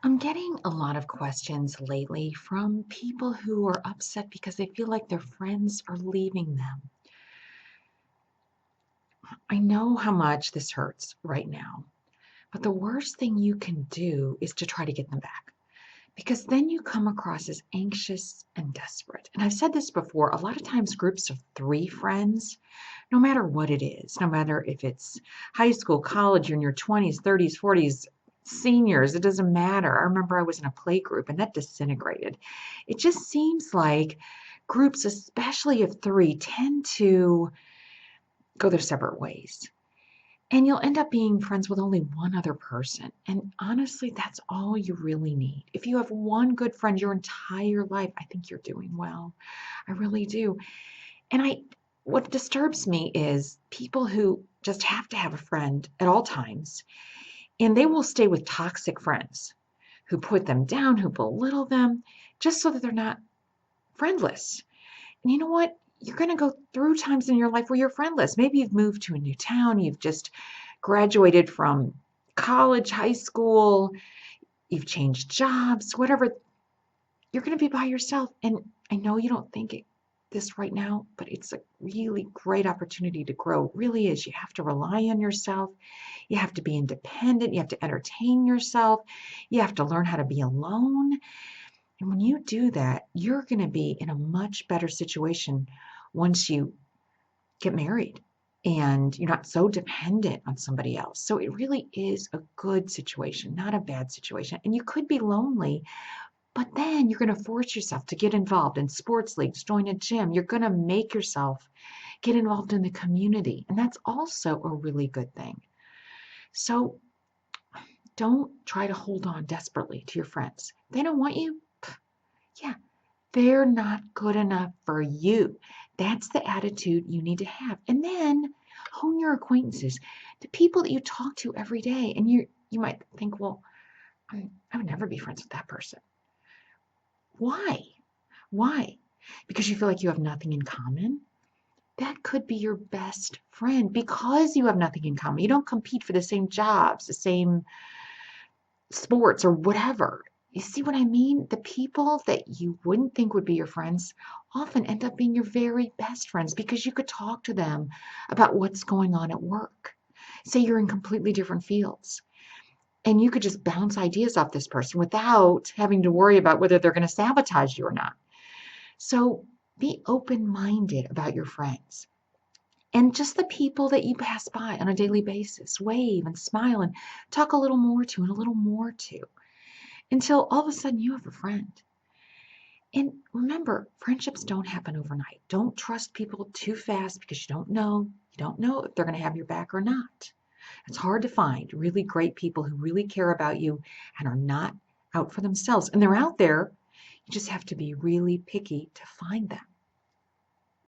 I'm getting a lot of questions lately from people who are upset because they feel like their friends are leaving them. I know how much this hurts right now, but the worst thing you can do is to try to get them back because then you come across as anxious and desperate. And I've said this before, a lot of times groups of three friends, no matter what it is, no matter if it's high school, college, you're in your 20s, 30s, 40s, seniors, it doesn't matter. I remember I was in a play group and that disintegrated. It just seems like groups, especially of three, tend to go their separate ways. And you'll end up being friends with only one other person. And honestly, that's all you really need. If you have one good friend your entire life, I think you're doing well. I really do. And what disturbs me is people who just have to have a friend at all times, and they will stay with toxic friends who put them down, who belittle them, just so that they're not friendless. And you know what? You're going to go through times in your life where you're friendless. Maybe you've moved to a new town, you've just graduated from college, high school, you've changed jobs, whatever. You're going to be by yourself. And I know you don't think this right now, but it's a really great opportunity to grow. It really is. You have to rely on yourself. You have to be independent. You have to entertain yourself. You have to learn how to be alone. And when you do that, you're going to be in a much better situation once you get married and you're not so dependent on somebody else. So it really is a good situation, not a bad situation. And you could be lonely, but then you're going to force yourself to get involved in sports leagues, join a gym. You're going to make yourself get involved in the community. And that's also a really good thing. So don't try to hold on desperately to your friends. They don't want you. Yeah, they're not good enough for you. That's the attitude you need to have. And then hone your acquaintances, the people that you talk to every day. And you might think, well, I would never be friends with that person. Why? Why? Because you feel like you have nothing in common? That could be your best friend because you have nothing in common. You don't compete for the same jobs, the same sports, or whatever. You see what I mean? The people that you wouldn't think would be your friends often end up being your very best friends because you could talk to them about what's going on at work. Say you're in completely different fields and you could just bounce ideas off this person without having to worry about whether they're going to sabotage you or not. So be open minded about your friends. And just the people that you pass by on a daily basis, wave and smile and talk a little more to and a little more to until all of a sudden you have a friend. And remember, friendships don't happen overnight. Don't trust people too fast because you don't know. You don't know if they're going to have your back or not. It's hard to find really great people who really care about you and are not out for themselves. And they're out there. You just have to be really picky to find them.